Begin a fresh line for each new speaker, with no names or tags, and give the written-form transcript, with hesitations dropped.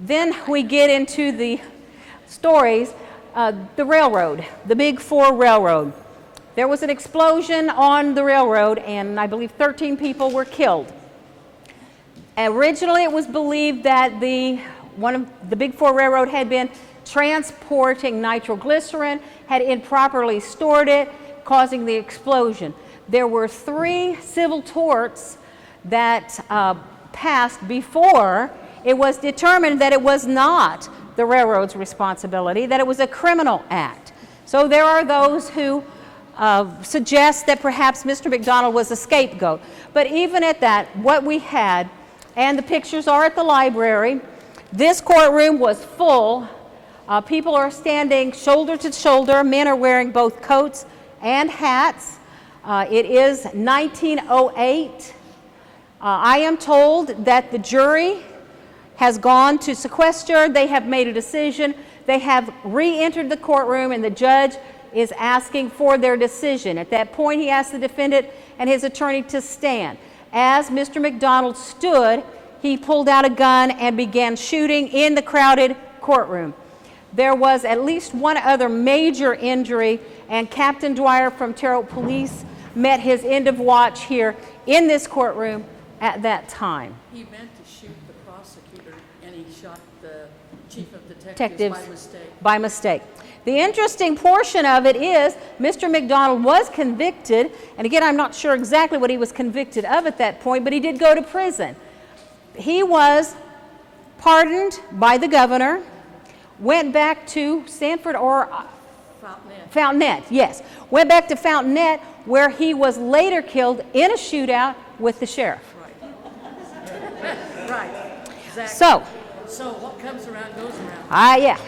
Then we get into the stories, the railroad, the Big Four Railroad. There was an explosion on the railroad, and I believe 13 people were killed. Originally, it was believed that one of the Big Four Railroad had been transporting nitroglycerin, had improperly stored it, causing the explosion. There were 3 civil torts that passed before it was determined that it was not the railroad's responsibility, that it was a criminal act. So there are those who suggest that perhaps Mr. McDonald was a scapegoat. But even at that, what we had, and the pictures are at the library, this courtroom was full. People are standing shoulder to shoulder. Men are wearing both coats and hats. It is 1908. I am told that the jury has gone to sequester. They have made a decision. They have re-entered the courtroom, and the judge is asking for their decision. At that point, he asked the defendant and his attorney to stand. As Mr. McDonald stood, he pulled out a gun and began shooting in the crowded courtroom. There was at least one other major injury, and Captain Dwyer from Terre Haute Police met his end of watch here in this courtroom at that time.
He meant to shoot the prosecutor, and he shot the chief of detectives by mistake.
By mistake. The interesting portion of it is Mr. McDonald was convicted, and again, I'm not sure exactly what he was convicted of at that point, but he did go to prison. He was pardoned by the governor, went back to Sanford or Fountainette, yes. Went back to Fountainette, where he was later killed in a shootout with the sheriff.
Right. Exactly.
So
what comes around goes around.
Yeah.